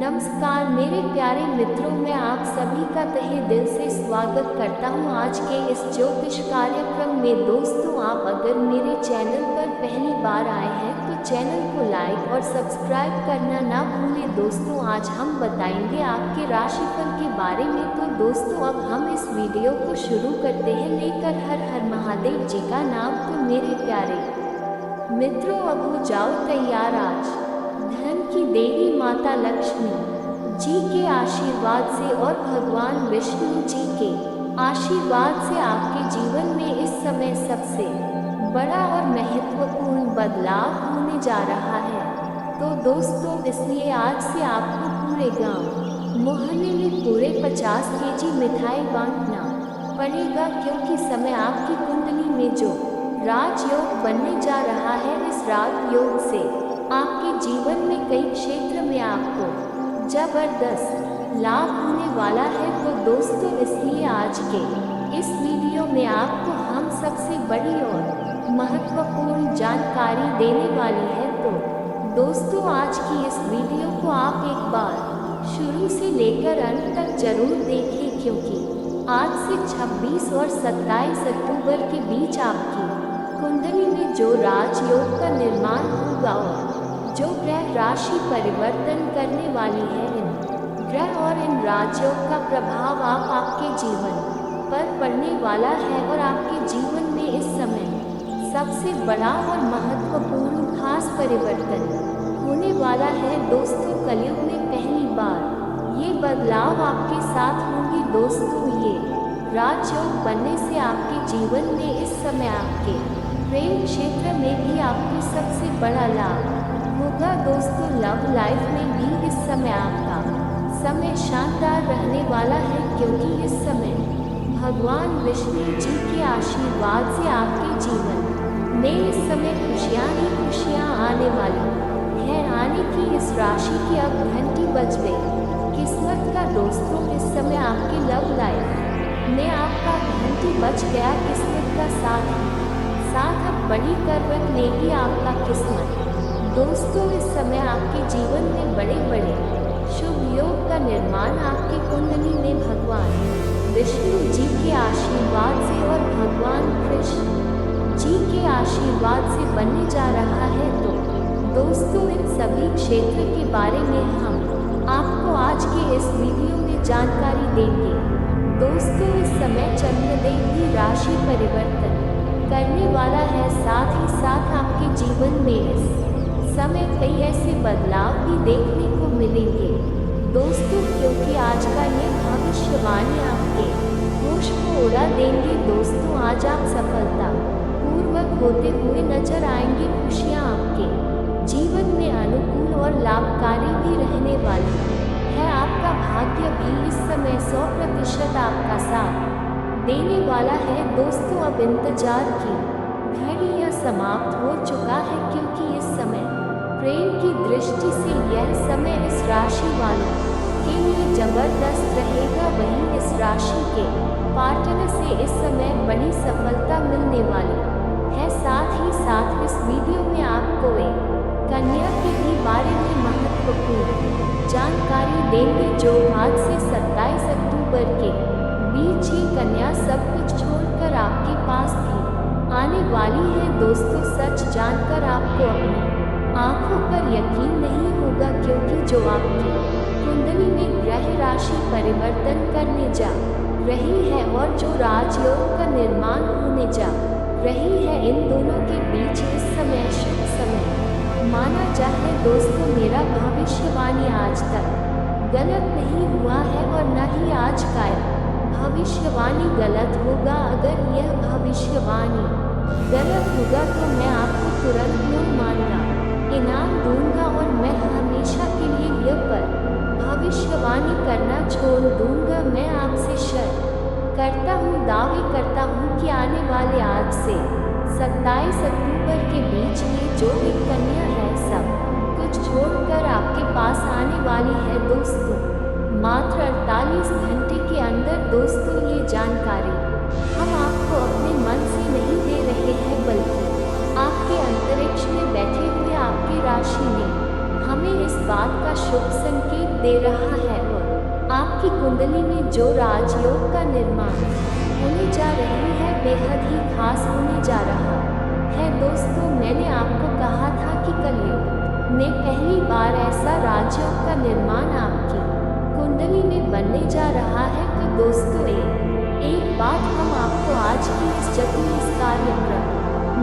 नमस्कार मेरे प्यारे मित्रों, मैं आप सभी का तहे दिल से स्वागत करता हूं आज के इस ज्योतिष कार्यक्रम में। दोस्तों, आप अगर मेरे चैनल पर पहली बार आए हैं तो चैनल को लाइक और सब्सक्राइब करना ना भूलें। दोस्तों, आज हम बताएंगे आपके राशिफल के बारे में। तो दोस्तों, अब हम इस वीडियो को शुरू करते हैं लेकर हर हर महादेव जी का नाम। तो मेरे प्यारे मित्रों, अब हो जाओ तैयार। आज धन की देवी माता लक्ष्मी जी के आशीर्वाद से और भगवान विष्णु जी के आशीर्वाद से आपके जीवन में इस समय सबसे बड़ा और महत्वपूर्ण बदलाव होने जा रहा है। तो दोस्तों, इसलिए आज से आपको पूरे गांव मोहल्ले में पूरे 50 केजी मिठाई बांटना पड़ेगा, क्योंकि समय आपकी कुंडली में जो राजयोग बनने जा रहा है, इस राजयोग से आपके जीवन में कई क्षेत्र में आपको जबरदस्त लाभ होने वाला है। तो दोस्तों, इसलिए आज के इस वीडियो में आपको हम सबसे बड़ी और महत्वपूर्ण जानकारी देने वाली है। तो दोस्तों, आज की इस वीडियो को आप एक बार शुरू से लेकर अंत तक जरूर देखें, क्योंकि आज से 26 और 27 अक्टूबर के बीच आपकी कुंडली में जो राजयोग का निर्माण होगा और जो ग्रह राशि परिवर्तन करने वाली है, इन ग्रह और इन राजयोग का प्रभाव आपके जीवन पर पड़ने वाला है और आपके जीवन में इस समय सबसे बड़ा और महत्वपूर्ण खास परिवर्तन होने वाला है। दोस्तों, कलयुग में पहली बार ये बदलाव आपके साथ होंगे। दोस्तों, ये राजयोग बनने से आपके जीवन में इस समय आपके प्रेम क्षेत्र में भी आपको सबसे बड़ा लाभ होगा। दोस्तों, लव लाइफ में भी इस समय आपका समय शानदार रहने वाला है, क्योंकि इस समय भगवान विष्णु जी के आशीर्वाद से आपके जीवन में इस समय खुशियाँ ही खुशियाँ आने वाली है। आने की इस राशि की अब घंटी बज गई किस्मत का। दोस्तों, इस समय आपकी लव लाइफ में आपका घंटी बज गया किस्मत का साथ अब बड़ी करवट लेगी आपका किस्मत। दोस्तों, इस समय आपके जीवन में बड़े बड़े शुभ योग का निर्माण आपकी कुंडली में भगवान विष्णु जी के आशीर्वाद से और भगवान कृष्ण जी के आशीर्वाद से बनने जा रहा है। तो दोस्तों, इन सभी क्षेत्र के बारे में हम आपको आज के इस वीडियो में जानकारी देंगे। दोस्तों, इस समय चंद्रदेव भी राशि परिवर्तन करने वाला है, साथ ही साथ आपके जीवन में इस समय कई ऐसे बदलाव भी देखने को मिलेंगे। दोस्तों, क्योंकि आज का ये भविष्यवाणी आपके होश को उड़ा देंगे। दोस्तों, आज आप सफलता पूर्वक होते हुए नजर आएंगे। खुशियाँ आपके जीवन में अनुकूल और लाभकारी भी रहने वाली है। आपका भाग्य भी इस समय 100% आपका साथ देने वाला है। दोस्तों, अब इंतजार की घड़ियाँ समाप्त हो चुका है, क्योंकि इस समय प्रेम की दृष्टि से यह समय इस राशि वालों के लिए जबरदस्त रहेगा। वहीं इस राशि के पार्टनर से इस समय बड़ी सफलता मिलने वाली है। साथ ही साथ इस वीडियो में आपको एक कन्या के भी बारे में महत्वपूर्ण जानकारी देंगे, जो आज से 27 अक्टूबर के बीच ये कन्या सब कुछ छोड़कर आपके पास भी आने वाली है। दोस्तों, सच जानकर आपको अपनी आंखों पर यकीन नहीं होगा, क्योंकि जो आपकी कुंडली में ग्रह राशि परिवर्तन करने जा रही है और जो राजयोग का निर्माण होने जा रही है, इन दोनों के बीच इस समय शुभ समय माना जाए। दोस्तों, मेरा भविष्यवाणी आज तक गलत नहीं हुआ है और न ही आज का भविष्यवाणी गलत होगा। अगर यह भविष्यवाणी गलत होगा तो मैं आपको तुरंत नहीं मानना इनाम दूंगा और मैं हमेशा के लिए यह पर भविष्यवाणी करना छोड़ दूंगा। मैं आपसे शर्त करता हूँ, दावे करता हूँ कि आने वाले आज से 27 अक्टूबर के बीच ये जो एक कन्या है सब कुछ छोड़कर आपके पास आने वाली है। दोस्तों, मात्र 48 घंटे के अंदर दोस्तों ये जानकारी हम आपको अपने मन से नहीं दे रहे हैं, बल्कि आपके अंतरिक्ष में बैठे हुए आपकी राशि ने हमें इस बात का शुभ संकेत दे रहा है और आपकी कुंडली में जो राजयोग का निर्माण होने जा रही है बेहद ही खास होने जा रहा है। दोस्तों, मैंने आपको कहा था कि कलयुग में पहली बार ऐसा राजयोग का निर्माण आपकी कुंडली में बनने जा रहा है। तो दोस्तों, एक बात हम आपको आज की इस ज्योतिष कार्यक्रम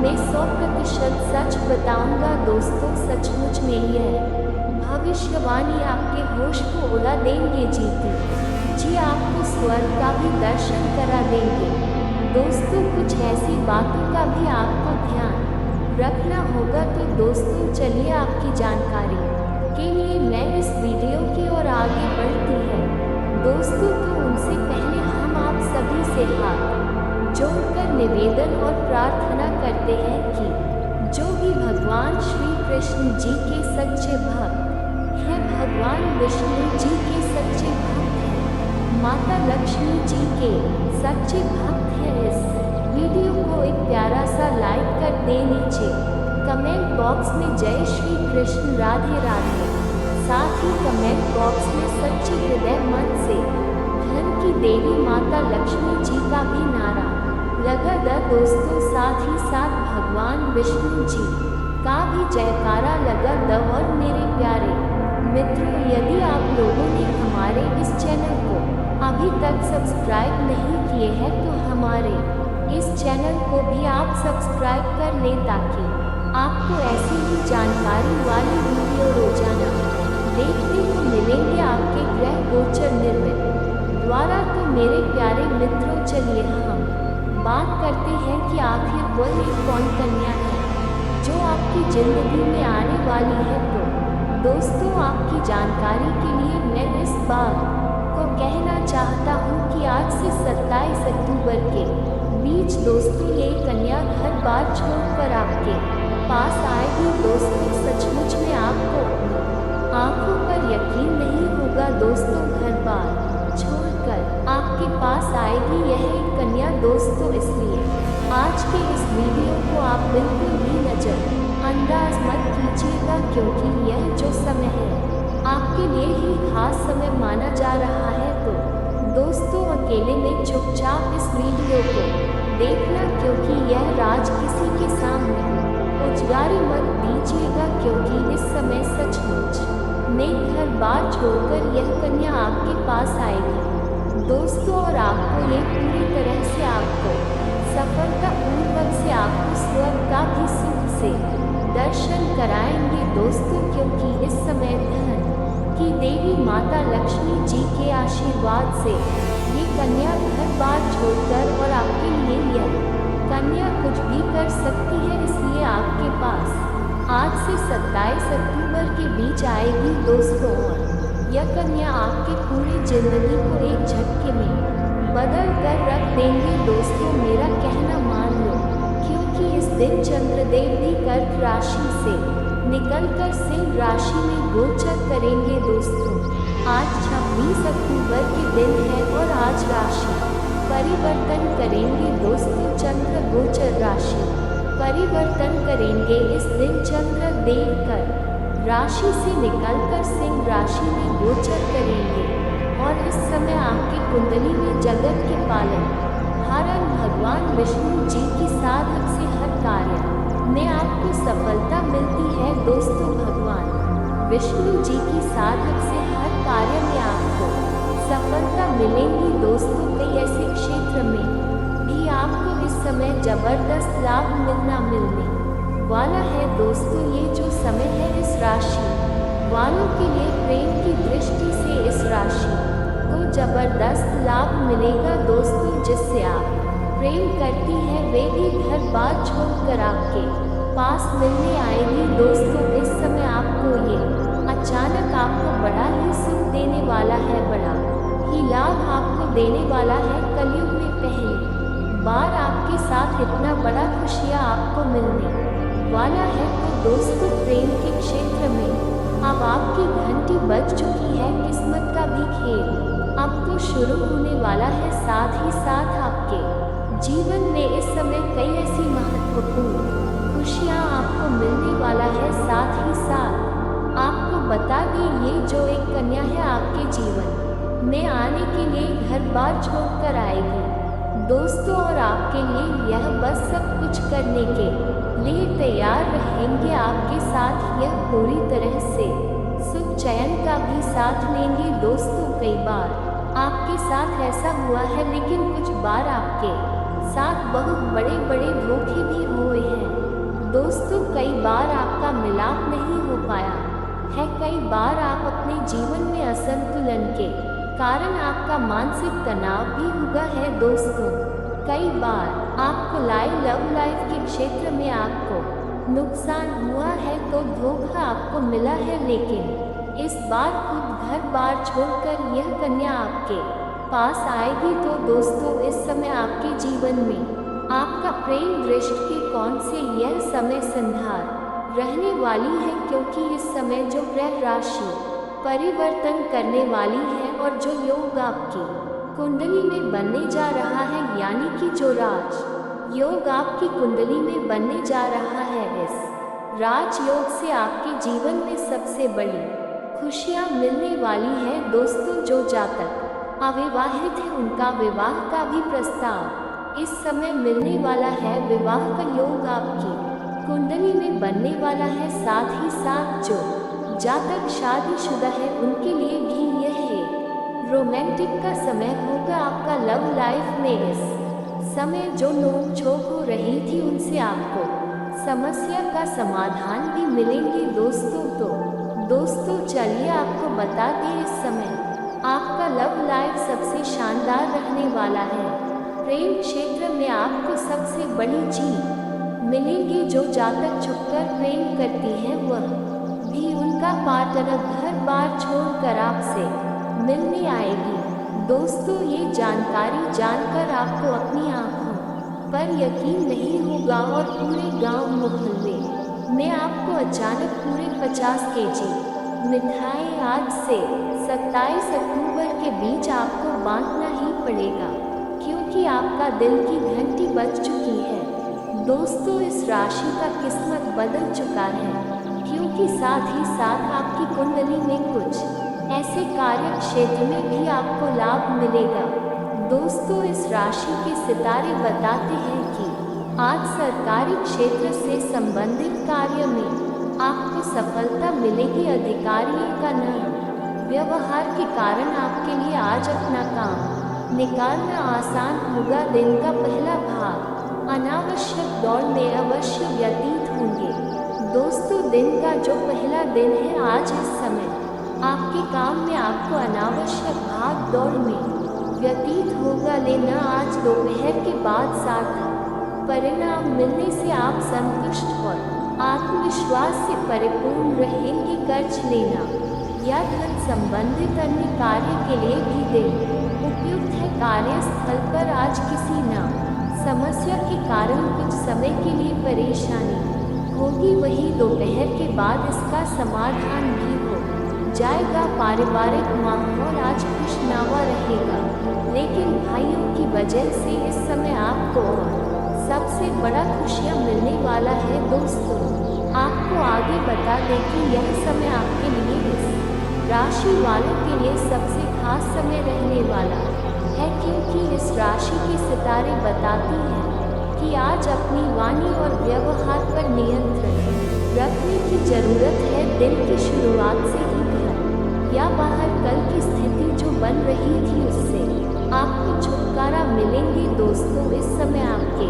में 100% सच बताऊंगा। दोस्तों, सचमुच में यह भविष्यवाणी आपके होश को उड़ा देंगे जी आपको स्वर्ग का भी दर्शन करा देंगे। दोस्तों, कुछ ऐसी बातों का भी आपको ध्यान रखना होगा। तो दोस्तों, चलिए आपकी जानकारी के लिए मैं इस वीडियो की ओर आगे बढ़ती है। दोस्तों, तो उनसे पहले हम आप सभी से हाथ जोड़कर निवेदन और प्रार्थना करते हैं कि जो भी भगवान श्री कृष्ण जी के सच्चे भक्त हैं, भगवान विष्णु जी के सच्चे भक्त हैं, माता लक्ष्मी जी के सच्चे भक्त हैं, इस वीडियो को एक प्यारा सा लाइक कर दे। नीचे कमेंट बॉक्स में जय श्री कृष्ण राधे राधे, साथ ही कमेंट बॉक्स में सच्चे हृदय मन से धन की देवी माता लक्ष्मी जी का भी नारा लगा द। दोस्तों, साथ ही साथ भगवान विष्णु जी का भी जयकारा लगा द। और मेरे प्यारे मित्रों, यदि आप लोगों ने हमारे इस चैनल को अभी तक सब्सक्राइब नहीं किए हैं तो हमारे इस चैनल को भी आप सब्सक्राइब कर लें ताकि आपको ऐसी ही जानकारी वाली वीडियो रोजाना देखने को मिलेंगे आपके ग्रह गोचर निर्मित द्वारा। तो मेरे प्यारे मित्रों, चलिए हम बात करते हैं कि आखिर वह कौन कन्या है जो आपकी जिंदगी में आने वाली है। तो दोस्तों, आपकी जानकारी के लिए मैं इस बात को कहना चाहता हूँ कि आज से 27 अक्टूबर के बीच दोस्तों ये कन्या घर बार छोड़कर आपके पास आएगी। दोस्तों, सचमुच में आपको आंखों पर यकीन नहीं होगा। दोस्तों, घर बार छोड़कर आपके पास आएगी यह एक कन्या। दोस्तों, इसलिए आज के इस वीडियो को आप बिल्कुल भी नजर अंदाज मत कीजिएगा, क्योंकि यह जो समय है आपके लिए ही खास समय माना जा रहा है। तो दोस्तों, अकेले में चुपचाप इस वीडियो को देखना, क्योंकि यह राज किसी के सामने उजागर मत दीजिएगा, क्योंकि इस समय सचमुच में घर बार छोड़कर यह कन्या आपके पास आएगी। दोस्तों, और आपको ये पूरी तरह से आपको सफलतापूर्वक से आपको स्वर्ग का भी सुख से दर्शन कराएंगे। दोस्तों, क्योंकि इस समय धन की देवी माता लक्ष्मी जी के आशीर्वाद से ये कन्या घर बार छोड़कर और आपके लिए यह कन्या कुछ भी कर सकती है। इसलिए आपके पास आज से 27 अक्टूबर के बीच आएगी। दोस्तों, और यह कन्या आपके पूरी जिंदगी को एक झटके में बदल कर रख देंगे। दोस्तों, मेरा कहना मान लो, क्योंकि इस दिन चंद्रदेव भी कर्क राशि से निकलकर सिंह राशि में गोचर करेंगे। दोस्तों, आज 26 अक्टूबर के दिन है और आज राशि परिवर्तन करेंगे। दोस्तों, चंद्र गोचर राशि परिवर्तन करेंगे। इस दिन चंद्र देव कर्क राशि से निकलकर सिंह राशि में गोचर करेंगे और इस समय आपकी कुंडली में जगत के पालन हारन भगवान विष्णु जी की साधक से हर कार्य में आपको सफलता मिलती है। दोस्तों, भगवान विष्णु जी की साधक से हर कार्य में आपको सफलता मिलेंगी। दोस्तों, कई ऐसे क्षेत्र में भी आपको इस समय जबरदस्त लाभ मिलने वाला है। दोस्तों, ये जो समय है इस राशि वालों के लिए प्रेम की दृष्टि से इस राशि को जबरदस्त लाभ मिलेगा। दोस्तों, जिससे आप प्रेम करती हैं वे भी घर बार छोड़कर आपके पास मिलने आएगी। दोस्तों, इस समय आपको ये अचानक आपको बड़ा ही सुख देने वाला है, बड़ा ही लाभ आपको देने वाला है। कलयुग में पहली बार आपके साथ इतना बड़ा खुशियाँ आपको मिलने वाला है। तो दोस्तों, प्रेम के क्षेत्र में अब आपकी घंटी बज चुकी है। किस्मत का भी खेल अब तो शुरू होने वाला है। साथ ही साथ आपके जीवन में इस समय कई ऐसी महत्वपूर्ण खुशियाँ आपको मिलने वाला है। साथ ही साथ आपको बता दें ये जो एक कन्या है आपके जीवन में आने के लिए घर बार छोड़कर आएगी दोस्तों, और आपके लिए यह बस सब कुछ करने के लिए तैयार रहेंगे। आपके साथ यह पूरी तरह से सुख चयन का भी साथ लेंगे दोस्तों। कई बार आपके साथ ऐसा हुआ है, लेकिन कुछ बार आपके साथ बहुत बड़े बड़े धोखे भी हुए हैं दोस्तों। कई बार आपका मिलाप नहीं हो पाया है, कई बार आप अपने जीवन में असंतुलन के कारण आपका मानसिक तनाव भी हुआ है दोस्तों। कई बार आपको लव लाइफ के क्षेत्र में आपको नुकसान हुआ है तो धोखा आपको मिला है, लेकिन इस बार खुद घर बार छोड़कर यह कन्या आपके पास आएगी। तो दोस्तों, इस समय आपके जीवन में आपका प्रेम दृष्टिकोण से यह समय संधार रहने वाली है, क्योंकि इस समय जो ग्रह राशि परिवर्तन करने वाली है और जो योग आपकी कुंडली में बनने जा रहा है, यानी कि जो राज योग आपकी कुंडली में बनने जा रहा है, इस राज योग से आपके जीवन में सबसे बड़ी खुशियां मिलने वाली है दोस्तों। जो जातक अविवाहित है उनका विवाह का भी प्रस्ताव इस समय मिलने वाला है। विवाह का योग आपकी कुंडली में बनने वाला है। साथ ही साथ जो जातक शादीशुदा है उनके लिए भी यह है रोमांटिक का समय होगा। आपका लव लाइफ में इस समय जो नोक झोंक हो रही थी उनसे आपको समस्या का समाधान भी मिलेंगे दोस्तों। तो दोस्तों, चलिए आपको बता दें, इस समय आपका लव लाइफ सबसे शानदार रहने वाला है। प्रेम क्षेत्र में आपको सबसे बड़ी जीत मिलेगी। जो जातक छुपकर प्रेम करती है वह भी उनका पार्टनर घर बार छोड़कर आपसे मिलने आएगी दोस्तों। ये जानकारी जानकर आपको अपनी आंखों पर यकीन नहीं होगा और पूरे गांव मोहल्ले में आपको अचानक पूरे 50 केजी मिठाई आज से 27 अक्टूबर के बीच आपको बांटना ही पड़ेगा, क्योंकि आपका दिल की घंटी बज चुकी है दोस्तों। इस राशि का किस्मत बदल चुका है, क्योंकि साथ ही साथ आपकी कुंडली में कुछ ऐसे कार्य क्षेत्र में भी आपको लाभ मिलेगा दोस्तों। इस राशि के सितारे बताते हैं कि आज सरकारी क्षेत्र से संबंधित कार्य में आपको सफलता मिलेगी। अधिकारियों का नरम व्यवहार के कारण आपके लिए आज अपना काम निकालना आसान होगा। दिन का पहला भाग अनावश्यक दौड़ में अवश्य व्यतीत होंगे दोस्तों। दिन का जो पहला दिन है आज इस समय आपके काम में आपको अनावश्यक भाग दौड़ में व्यतीत होगा, लेना आज दोपहर के बाद सार्थक परिणाम मिलने से आप संतुष्ट और आत्मविश्वास से परिपूर्ण रहेंगे। कर्ज लेना या धन संबंधित अन्य कार्य के लिए भी दिन उपयुक्त है। कार्यस्थल पर आज किसी न समस्या के कारण कुछ समय के लिए परेशानी होगी, वही दोपहर के बाद इसका समाधान भी हो जाएगा। पारिवारिक माहौल आज खुशनुमा रहेगा, लेकिन भाइयों की वजह से इस समय आपको सबसे बड़ा खुशियाँ मिलने वाला है दोस्तों। आपको आगे बता दें कि यह समय आपके लिए इस राशि वालों के लिए सबसे खास समय रहने वाला है, क्योंकि इस राशि के सितारे बताती हैं कि आज अपनी वाणी और व्यवहार पर नियंत्रण रखने की जरूरत है। दिन की शुरुआत से ही घर या बाहर कल की स्थिति जो बन रही थी उससे आपको छुटकारा मिलेंगे दोस्तों। इस समय आपके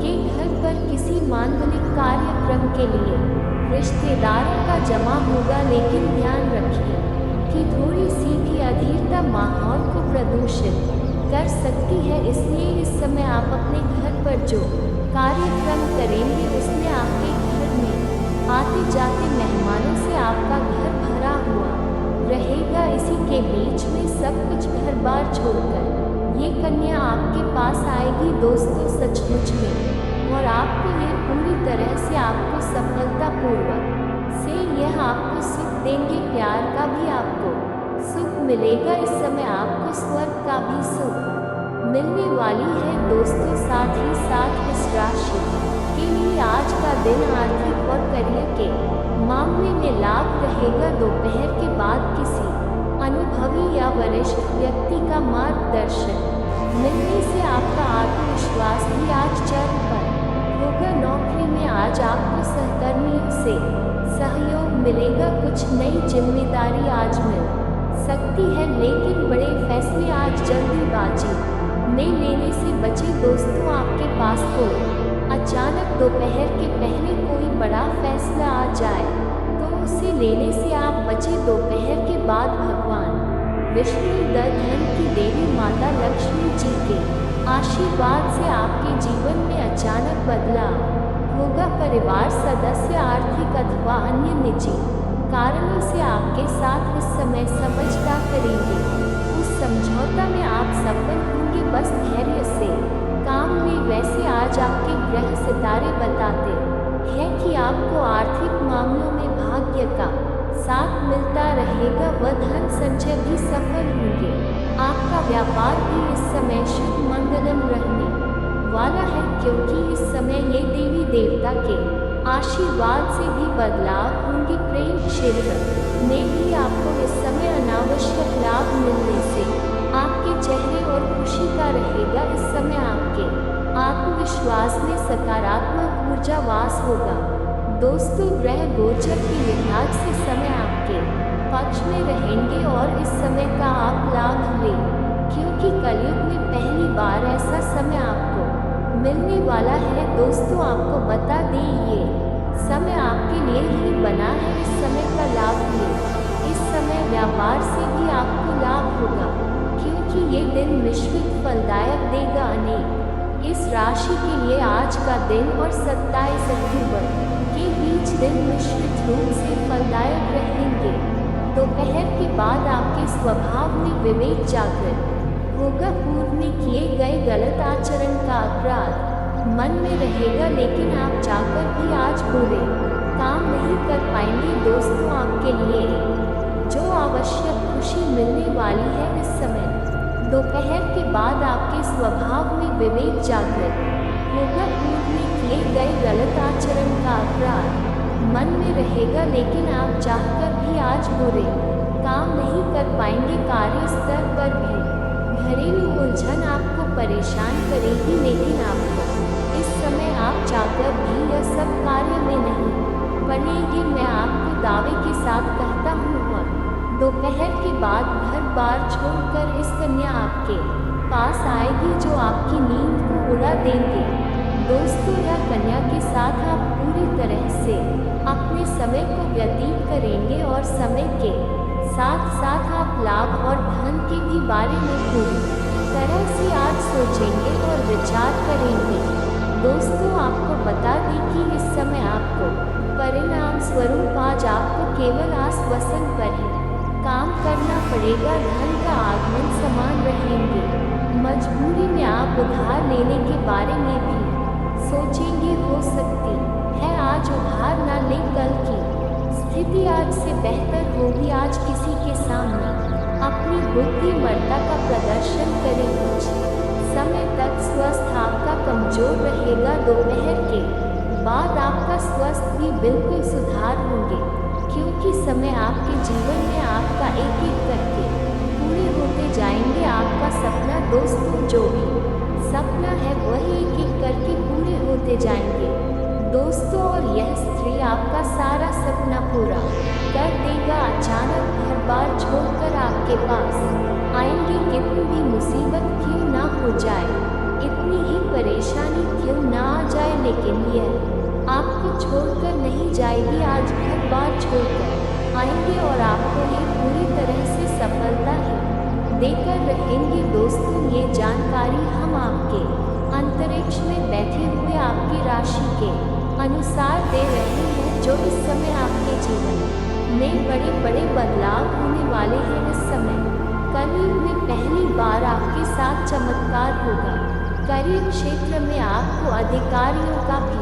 घर पर किसी मांगलिक कार्यक्रम के लिए रिश्तेदारों का जमा होगा, लेकिन ध्यान रखिए कि थोड़ी सी भी अधीरता माहौल को प्रदूषित कर सकती है। इसलिए इस समय आप अपने घर पर जो कार्यक्रम करेंगे उसमें आपके घर में आते जाते मेहमानों से आपका घर भरा हुआ रहेगा। इसी के बीच में सब कुछ घर बार छोड़कर ये कन्या आपके पास आएगी दोस्तों सचमुच में, और आपको ये पूरी तरह से आपको सफलतापूर्वक से यह आपको सुख देंगे। प्यार का भी आपको सुख मिलेगा। इस समय आपको स्वर्ग का भी सुख मिलने वाली है दोस्तों। साथ ही साथ इस राशि आपके लिए आज का दिन आर्थिक और करियर के मामले में लाभ रहेगा। दोपहर के बाद किसी अनुभवी या वरिष्ठ व्यक्ति का मार्गदर्शन मिलने से आपका आत्मविश्वास भी आज चढ़ पर होगा। नौकरी में आज आपको सहकर्मियों से सहयोग मिलेगा। कुछ नई जिम्मेदारी आज मिल सकती है, लेकिन बड़े फैसले आज जल्दीबाजी में लेने से बचे। दोस्तों, आपके पास कोई अचानक दोपहर के पहले कोई बड़ा फैसला आ जाए तो उसे लेने से आप बचे। दोपहर के बाद भगवान विष्णु धन की देवी माता लक्ष्मी जी के आशीर्वाद से आपके जीवन में अचानक बदलाव होगा। परिवार सदस्य आर्थिक अथवा अन्य निजी कारणों से आपके साथ इस समय समझौता करेंगे। उस समझौता में आप सफल होंगे, बस धैर्य से काम में। वैसे आज आपके ग्रह सितारे बताते हैं कि आपको आर्थिक मामलों में भाग्य का साथ मिलता रहेगा व धन संचय भी सफल होंगे। आपका व्यापार भी इस समय शुभ मंगलम रहने वाला है, क्योंकि इस समय ये देवी देवता के आशीर्वाद से भी बदलाव होंगे। प्रेम क्षेत्र में भी आपको इस समय अनावश्यक लाभ मिलने से आपके चेहरे और खुशी का रहेगा। इस समय आपके आत्मविश्वास में सकारात्मक ऊर्जा वास होगा। दोस्तों, ग्रह गोचर के लिहाज से समय आपके पक्ष में रहेंगे और इस समय का आप लाभ लें, क्योंकि कलयुग में पहली बार ऐसा समय आपको मिलने वाला है। दोस्तों, आपको बता दें ये समय आपके लिए ही बना है। इस समय का लाभ लें। इस समय व्यापार से भी आपको लाभ होगा, क्योंकि ये दिन मिश्रित फलदायक देगा अनेक। इस राशि के लिए आज का दिन और 27 अक्टूबर के बीच दिन मिश्रित रूप से फलदायक रहेंगे। दोपहर के बाद आपके स्वभाव में विवेक जागृत होगा। पूर्व में किए गए गलत आचरण का अपराध मन में रहेगा, लेकिन आप चाहकर भी आज बुरे काम नहीं कर पाएंगे। दोस्तों, आपके लिए जो आवश्यक खुशी मिलने वाली है इस समय दोपहर के बाद आपके स्वभाव में विवेक जागृत होगा। पूर्व में किए गए गलत आचरण का अपराध मन में रहेगा, लेकिन आप चाहकर भी आज बुरे काम नहीं कर पाएंगे। कार्यस्थल पर भी घरेलू उलझन आपको परेशान करेगी, लेकिन आपको इस समय आप चाहकर भी यह सब कार्य में नहीं बनेगी। मैं आपको दावे के साथ कहता हूँ, दोपहर के बाद घर बार छोड़कर इस कन्या आपके पास आएगी जो आपकी नींद को उड़ा देंगे। दोस्तों, यह कन्या के साथ आप पूरी तरह से अपने समय को व्यतीत करेंगे और समय के साथ साथ आप लाभ और धन के भी बारे में पूरी तरह से आज सोचेंगे और विचार करेंगे। दोस्तों, आपको बता दें कि इस समय आपको परिणाम स्वरूप आज आपको केवल आश्वासन पर ही काम करना पड़ेगा। धन का आगमन समान रहेंगे। मजबूरी में आप उधार लेने के बारे में भी सोचेंगे। हो सकती है आज उधार न लें। कल की स्थिति आज से बेहतर होगी। आज किसी के सामने अपनी बुद्धिमत्ता का प्रदर्शन करें। कुछ समय तक स्वास्थ्य आपका कमजोर रहेगा। दोपहर के बाद आपका स्वास्थ्य भी बिल्कुल सुधार होंगे, क्योंकि समय आपके जीवन में आपका एक एक करके पूरे होते जाएंगे। आपका सपना, दोस्तों, जो भी सपना है वह एक एक करके पूरे होते जाएंगे। दोस्तों, और यह स्त्री आपका सारा सपना पूरा कर देगा। अचानक घर बार छोड़कर आपके पास आएंगे। कितनी भी मुसीबत क्यों ना हो जाए, इतनी ही परेशानी क्यों ना आ जाए, लेकिन यह आपको छोड़कर नहीं जाएगी। आज घर बार छोड़कर आएंगे और आपको ये पूरी तरह से सफलता ही देकर रहेंगे। दोस्तों, ये जानकारी हम आपके अंतरिक्ष में बैठे हुए आपकी राशि के अनुसार दे रहे हैं, जो इस समय आपके जीवन में बड़े बड़े बदलाव होने वाले हैं। इस समय कलयुग में पहली बार आपके साथ चमत्कार होगा। करियर क्षेत्र में आपको अधिकारियों का भी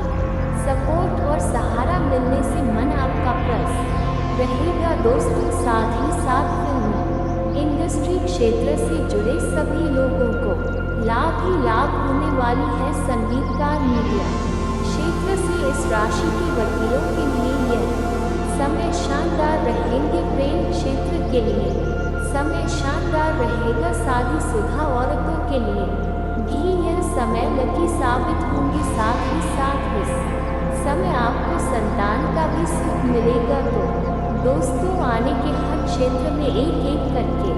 सपोर्ट और सहारा मिलने से मन आपका प्रसन्न रहेगा। दोस्तों, साथ ही साथ फिल्म इंडस्ट्री क्षेत्र से जुड़े सभी लोगों को लाभ ही लाभ होने वाली है। संगीतकार, मीडिया क्षेत्र जैसे इस राशि के वकीलों के लिए यह समय शानदार रहेंगे। प्रेम क्षेत्र के लिए समय शानदार रहेगा। शादीशुदा औरतों के लिए भी यह समय लकी साबित होंगी। साथ ही साथ इस समय आपको संतान का भी सुख मिलेगा। तो दोस्तों, आने के हर क्षेत्र में एक एक करके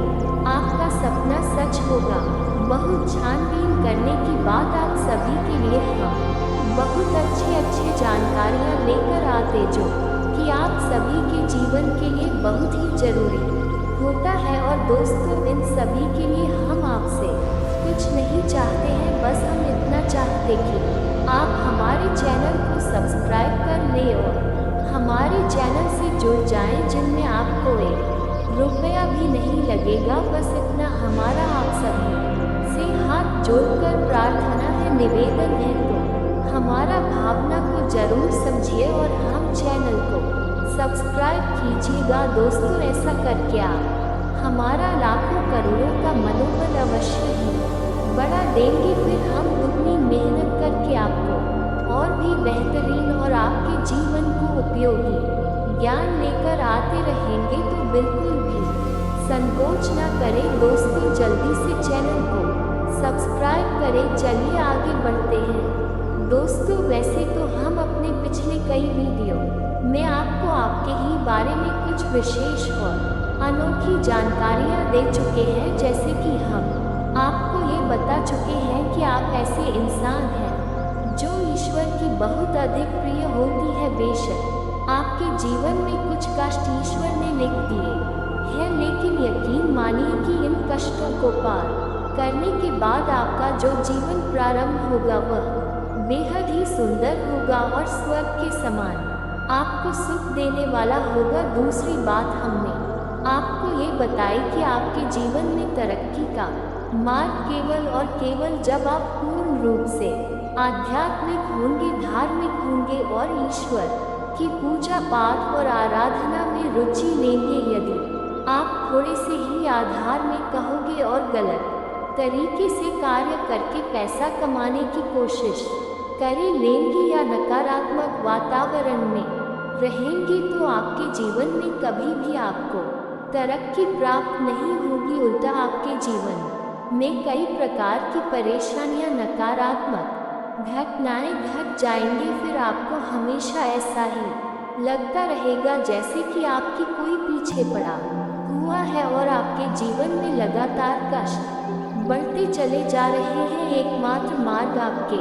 आपका सपना सच होगा। बहुत छानबीन करने की बात आप सभी के लिए हम बहुत अच्छी जानकारियाँ लेकर आते जो कि आप सभी के जीवन के लिए बहुत ही जरूरी होता है। और दोस्तों, इन सभी के लिए हम आपसे कुछ नहीं चाहते हैं, बस हम इतना चाहते कि आप हमारे चैनल को सब्सक्राइब कर लें और हमारे चैनल से जुड़ जाएं, जिनमें आपको ₹1 भी नहीं लगेगा। बस इतना हमारा आप सभी से हाथ जोड़कर प्रार्थना है, निवेदन है। तो हमारा भावना को जरूर समझिए और हम चैनल को सब्सक्राइब कीजिएगा। दोस्तों, ऐसा करके आप हमारा लाखों करोड़ों का मनोबल अवश्य ही बढ़ा देंगे। फिर हम उतनी मेहनत करके आपको और भी बेहतरीन और आपके जीवन को उपयोगी ज्ञान लेकर आते रहेंगे। तो बिल्कुल भी संकोच न करें दोस्तों, जल्दी से चैनल को सब्सक्राइब करें। चलिए आगे बढ़ते हैं दोस्तों। वैसे तो हम अपने पिछले कई वीडियो में आपको आपके ही बारे में कुछ विशेष और अनोखी जानकारियाँ दे चुके हैं, जैसे कि हम आपको ये बता चुके हैं कि आप ऐसे इंसान हैं जो ईश्वर की बहुत अधिक प्रिय होती है। बेशक आपके जीवन में कुछ कष्ट ईश्वर ने लिख दिए हैं, लेकिन यकीन मानिए कि इन कष्टों को पार करने के बाद आपका जो जीवन प्रारंभ होगा वह बेहद ही सुंदर होगा और स्वर्ग के समान आपको सुख देने वाला होगा। दूसरी बात, हमने आपको ये बताई कि आपके जीवन में तरक्की का मार्ग केवल और केवल जब आप पूर्ण रूप से आध्यात्मिक होंगे, धार्मिक होंगे और ईश्वर की पूजा पाठ और आराधना में रुचि लेंगे। यदि आप थोड़े से ही आधार में कहोगे और गलत तरीके से कार्य करके पैसा कमाने की कोशिश करें लेंगे या नकारात्मक वातावरण में रहेंगे, तो आपके जीवन में कभी भी आपको तरक्की प्राप्त नहीं होगी। उल्टा आपके जीवन में कई प्रकार की परेशानियां, नकारात्मक घटनाएं घट जाएंगी। फिर आपको हमेशा ऐसा ही लगता रहेगा जैसे कि आपकी कोई पीछे पड़ा हुआ है और आपके जीवन में लगातार कष्ट बढ़ते चले जा रहे हैं। एकमात्र मार्ग आपके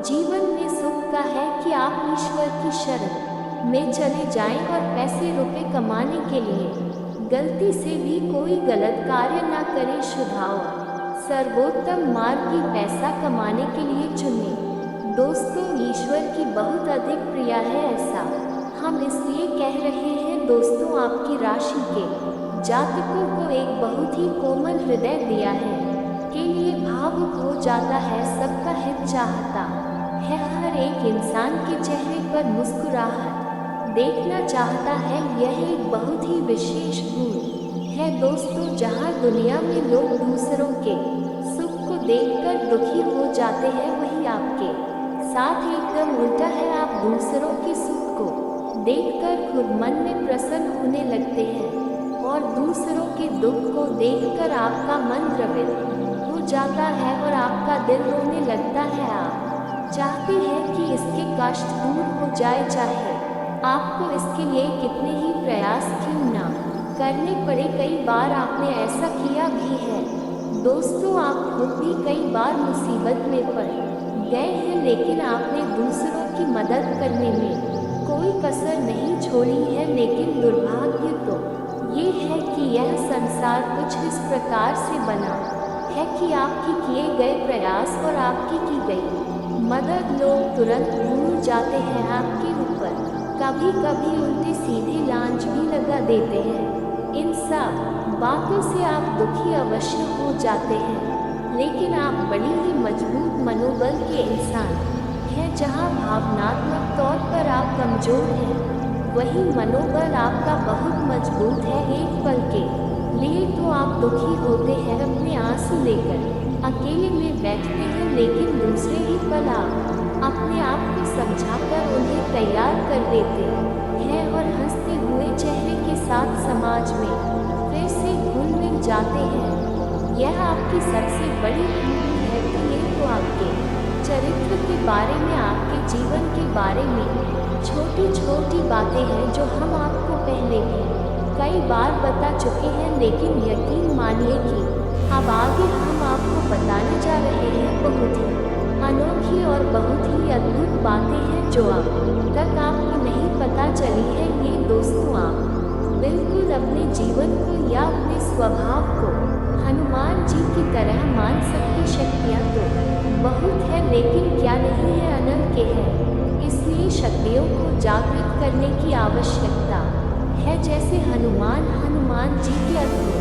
जीवन में सुख का है कि आप ईश्वर की शरण में चले जाएं और पैसे रुपए कमाने के लिए गलती से भी कोई गलत कार्य न करें। शुद्ध और सर्वोत्तम मार्ग ही पैसा कमाने के लिए चुनें। दोस्तों, ईश्वर की बहुत अधिक प्रिय है, ऐसा हम इसलिए कह रहे हैं। दोस्तों, आपकी राशि के जातकों को एक बहुत ही कोमल हृदय दिया है के लिए भावुक हो जाता है, सबका हित चाहता है, हर एक इंसान के चेहरे पर मुस्कुराहट देखना चाहता है। यह एक बहुत ही विशेष गुण है दोस्तों। जहां दुनिया में लोग दूसरों के सुख को देखकर दुखी हो जाते हैं, वही आपके साथ एकदम उल्टा है। आप दूसरों के सुख को देखकर खुद मन में प्रसन्न होने लगते हैं और दूसरों के दुख को देखकर आपका मन द्रवित हो जाता है और आपका दिल रोने लगता है। आप चाहते हैं कि इसके कष्ट दूर हो जाए, चाहे आपको इसके लिए कितने ही प्रयास क्यों ना करने पड़े। कई बार आपने ऐसा किया भी है दोस्तों। आप खुद भी कई बार मुसीबत में पड़ गए हैं, लेकिन आपने दूसरों की मदद करने में कोई कसर नहीं छोड़ी है। लेकिन दुर्भाग्य तो ये है कि यह संसार कुछ इस प्रकार से बना है कि आपके किए गए प्रयास और आपकी की गई मदद लोग तुरंत भूल जाते हैं आपके ऊपर। कभी कभी उल्टे सीधे लांच भी लगा देते हैं। इन सब बातों से आप दुखी अवश्य हो जाते हैं, लेकिन आप बड़ी ही मजबूत मनोबल के इंसान हैं। जहां भावनात्मक तौर पर आप कमजोर हैं, वही मनोबल आपका बहुत मजबूत है। एक पल के लिए तो आप दुखी होते हैं, अपने आंसू लेकर अकेले में बैठते हैं लेकिन दूसरे ही पल आप अपने आप को समझाकर उन्हें तैयार कर देते हैं और हंसते हुए चेहरे के साथ समाज में फिर से घुल मिल जाते हैं। यह आपकी सबसे बड़ी खूबी है कि ये तो आपके चरित्र के बारे में, आपके जीवन के बारे में छोटी छोटी बातें हैं जो हम आपको पहले भी कई बार बता चुके हैं, लेकिन यकीन मानिए कि अब आगे हम आपको बताने जा रहे हैं बहुत ही अनोखी और बहुत ही अद्भुत बातें हैं जो अब तक आपको नहीं पता चली है। ये दोस्तों, आप बिल्कुल अपने जीवन को या अपने स्वभाव को हनुमान जी की तरह मान सकती शक्तियाँ तो बहुत है, लेकिन क्या नहीं है, अनंत है। इसलिए शक्तियों को जागृत करने की आवश्यकता है। जैसे हनुमान जी की अद्भुत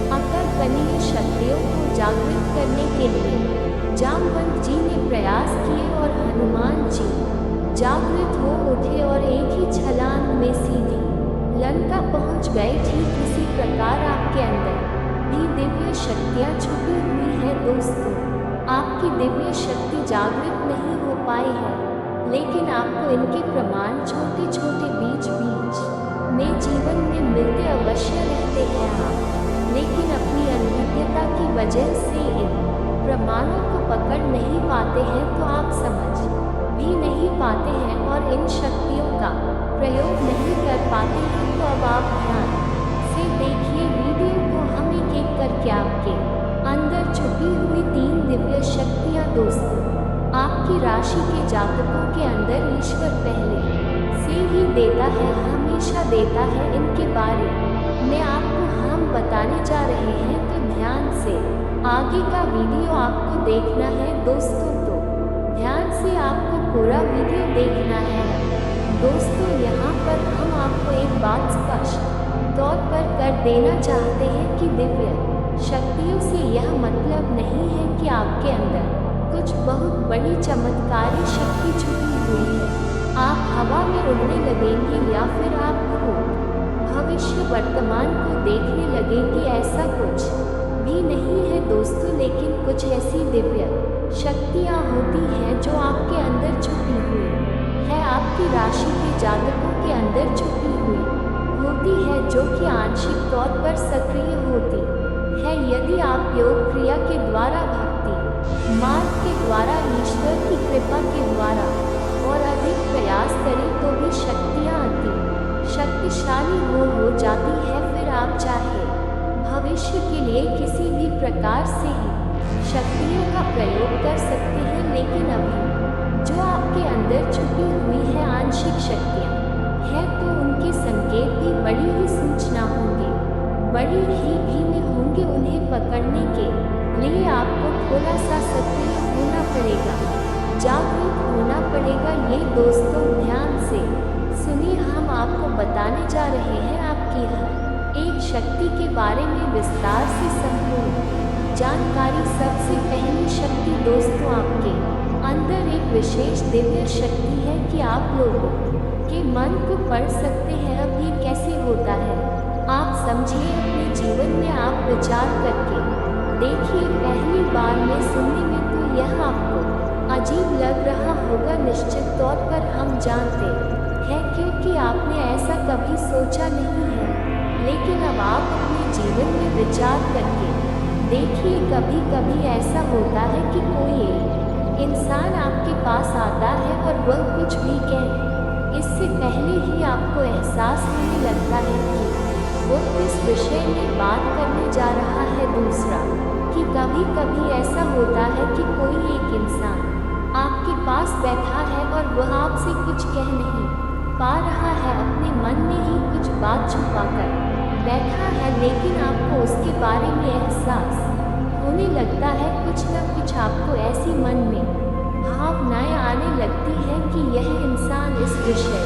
अकल्पनीय शक्तियों को जागृत करने के लिए जामवंत जी ने प्रयास किए और हनुमान जी जागृत हो उठे और एक ही छलांग में सीधी लंका पहुंच गए। ठीक इसी प्रकार आपके अंदर भी दिव्य शक्तियाँ छुपी हुई है दोस्तों। आपकी दिव्य शक्ति जागृत नहीं हो पाई है, लेकिन आपको इनके प्रमाण छोटे छोटे बीच में जीवन में मिलते अवश्य रहते हैं आप, लेकिन अपनी अनभिज्ञता की वजह से इन प्रमाणों को पकड़ नहीं पाते हैं, तो आप समझ भी नहीं पाते हैं और इन शक्तियों का प्रयोग नहीं कर पाते हैं। तो अब आप ध्यान से देखिए वीडियो को, हम एक करके आपके अंदर छुपी हुई 3 दिव्य शक्तियाँ दोस्तों। आपकी राशि के जातकों के अंदर ईश्वर पहले से ही देता है, हमेशा देता है। इनके बारे में आपको हम बताने जा रहे हैं, तो ध्यान से आगे का वीडियो आपको देखना है दोस्तों। तो ध्यान से आपको पूरा वीडियो देखना है दोस्तों। यहाँ पर हम आपको एक बात स्पष्ट तौर पर कर देना चाहते हैं कि दिव्य शक्तियों से यह मतलब नहीं है कि आपके अंदर कुछ बहुत बड़ी चमत्कारी शक्ति छुपी हुई है, आप हवा में उड़ने लगेंगे या फिर आप भविष्य वर्तमान को देखने लगेंगे, ऐसा कुछ भी नहीं है दोस्तों। लेकिन कुछ ऐसी दिव्य शक्तियाँ होती हैं जो आपके अंदर छुपी हुई है, आपकी राशि के जातकों के अंदर छुपी हुई होती है, जो कि आंशिक तौर पर सक्रिय होती है। यदि आप योग क्रिया के द्वारा, भक्ति मार्ग के द्वारा, ईश्वर की कृपा के द्वारा और अधिक प्रयास करें तो भी शक्तियाँ अति शक्तिशाली हो जाती है। फिर आप चाहे भविष्य के लिए किसी भी प्रकार से ही शक्तियों का प्रयोग कर सकते हैं, लेकिन अभी जो आपके अंदर छुपी हुई है आंशिक शक्तियाँ है, तो उनके संकेत भी बड़ी ही सूचना होंगे, बड़ी ही भीम होंगे। उन्हें पकड़ने के लिए आपको थोड़ा सा सक्रिय होना पड़ेगा, जागरूक होना पड़ेगा। ये दोस्तों ध्यान से सुनिए, हम आपको बताने जा रहे हैं आपकी हर एक शक्ति के बारे में विस्तार से संपूर्ण जानकारी। सबसे पहली शक्ति दोस्तों, आपके अंदर एक विशेष दिव्य शक्ति है कि आप लोगों के मन को पढ़ सकते हैं। अब ये कैसे होता है आप समझिए, अपने जीवन में आप विचार करके देखिए। पहली बार में सुनने में तो यह आपको अजीब लग रहा होगा, निश्चित तौर पर हम जानते हैं, क्योंकि आपने ऐसा कभी सोचा नहीं है। लेकिन अब आप अपने जीवन में विचार करके देखिए, कभी कभी ऐसा होता है कि कोई एक इंसान आपके पास आता है और वह कुछ भी कहे, इससे पहले ही आपको एहसास होने लगता है कि वो किस विषय में बात करने जा रहा है। दूसरा कि कभी कभी ऐसा होता है कि कोई एक इंसान आपके पास बैठा है और वह आपसे कुछ कह नहीं पा रहा है, अपने मन में ही कुछ बात छुपाकर बैठा है, लेकिन आपको उसके बारे में एहसास होने लगता है। कुछ न कुछ आपको ऐसी मन में भावनाएं आने लगती हैं कि यह इंसान इस विषय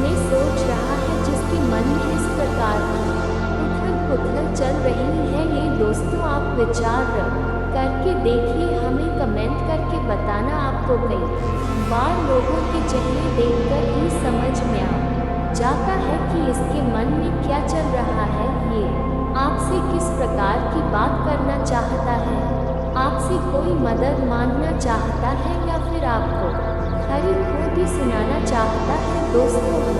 में सोच रहा है, जिसके मन में इस प्रकार की उथल-पुथल चल रही है। ये दोस्तों आप विचार करके देखिए, हमें कमेंट करके बताना। आपको कई बार लोगों के चेहरे देखकर ही समझ में आ जाता है कि इसके मन में क्या चल रहा है, ये आपसे किस प्रकार की बात करना चाहता है। आपसे कोई मदद मांगना चाहता है या फिर आपको खरी खोटी सुनाना चाहता है। दोस्तों, हर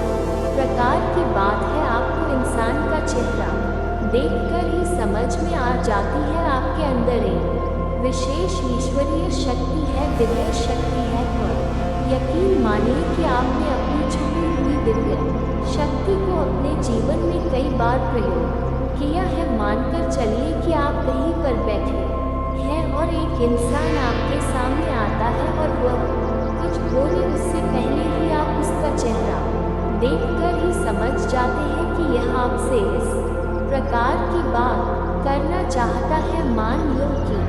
प्रकार की बात है आपको इंसान का चेहरा देखकर ही समझ में आ जाती है। आपके अंदर एक विशेष ईश्वरीय शक्ति है, दिव्य शक्ति है। और यकीन मानिए कि आपने अपनी छुपी हुई दिव्य शक्ति को अपने जीवन में कई बार प्रयोग किया है। मानकर चलिए कि आप कहीं पर बैठे हैं और एक इंसान आपके सामने आता है और वह कुछ बोले उससे पहले ही आप उसका चेहरा देखकर ही समझ जाते हैं कि यह आपसे इस प्रकार की बात करना चाहता है। मान लो कि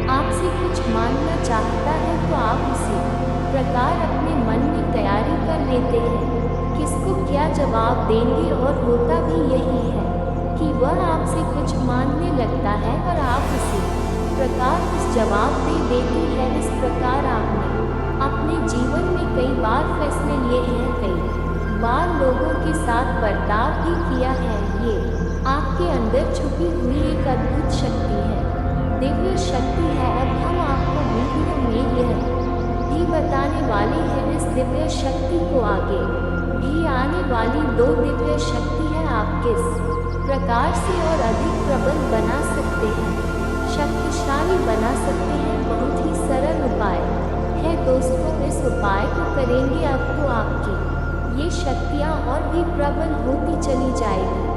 आपसे कुछ मांगना चाहता है तो आप उसी प्रकार अपने मन में तैयारी कर लेते हैं किसको क्या जवाब देंगे। और होता भी यही है कि वह आपसे कुछ मांगने लगता है और आप उसी प्रकार उस जवाब दे देती है। इस प्रकार आपने अपने जीवन में कई बार फैसले लिए हैं, कई बार लोगों के साथ बर्ताव भी किया है। ये आपके अंदर छुपी हुई एक अद्भुत शक्ति है, दिव्य शक्ति है। अब हम आपको वीडियो में यह भी बताने वाले हैं इस दिव्य शक्ति को आगे भी आने वाली 2 दिव्य शक्ति है आप किस प्रकार से और अधिक प्रबल बना सकते हैं, शक्तिशाली बना सकते हैं। बहुत ही सरल उपाय है दोस्तों, इस उपाय को करेंगे अब तो आपकी ये शक्तियाँ और भी प्रबल होती चली जाएगी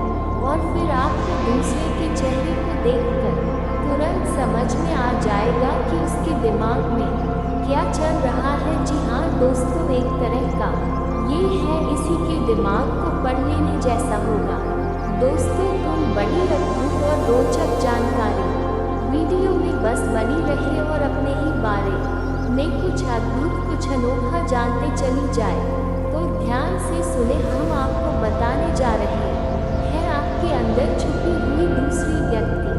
और फिर आपको दूसरे के चेहरे को देखकर तुरंत समझ में आ जाएगा कि उसके दिमाग में क्या चल रहा है। जी हाँ दोस्तों, एक तरह का ये है, इसी के दिमाग को पढ़ लेने जैसा होगा। दोस्तों, तुम बड़ी अद्भुत और रोचक जानकारी वीडियो में बस बनी रहे और अपने ही बारे में कुछ अद्भुत कुछ अनोखा जानते चली जाए तो ध्यान से सुने। हम आपको बताने जा रहे हैं आपके अंदर छुपी हुई दूसरी व्यक्ति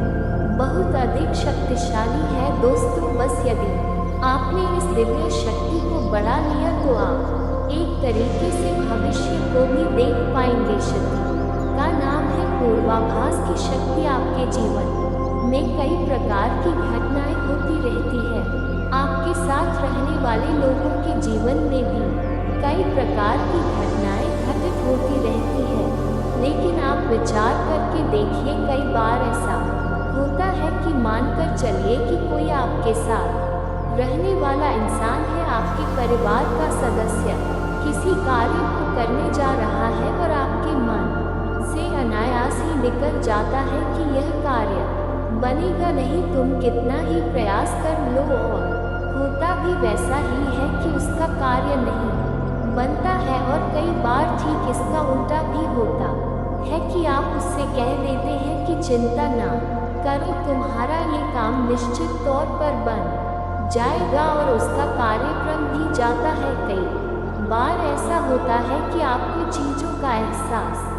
बहुत अधिक शक्तिशाली है। दोस्तों, बस यदि आपने इस दिव्य शक्ति को बढ़ा लिया तो आप एक तरीके से भविष्य को भी देख पाएंगे। शक्ति का नाम है पूर्वाभास की शक्ति। आपके जीवन में कई प्रकार की घटनाएं होती रहती है, आपके साथ रहने वाले लोगों के जीवन में भी कई प्रकार की घटनाएं घटित होती रहती है। लेकिन आप विचार करके देखिए, कई बार ऐसा होता है कि मानकर चलिए कि कोई आपके साथ रहने वाला इंसान है, आपके परिवार का सदस्य किसी कार्य को करने जा रहा है और आपके मन से अनायास ही निकल जाता है कि यह कार्य बनेगा नहीं, तुम कितना ही प्रयास कर लो। और होता भी वैसा ही है कि उसका कार्य नहीं बनता है। और कई बार ठीक इसका उल्टा भी होता है कि आप उससे कह देते हैं कि चिंता ना करो, तुम्हारा ये काम निश्चित तौर पर बन जाएगा और उसका कार्यक्रम भी जाता है। कई बार ऐसा होता है कि आपको चीज़ों का एहसास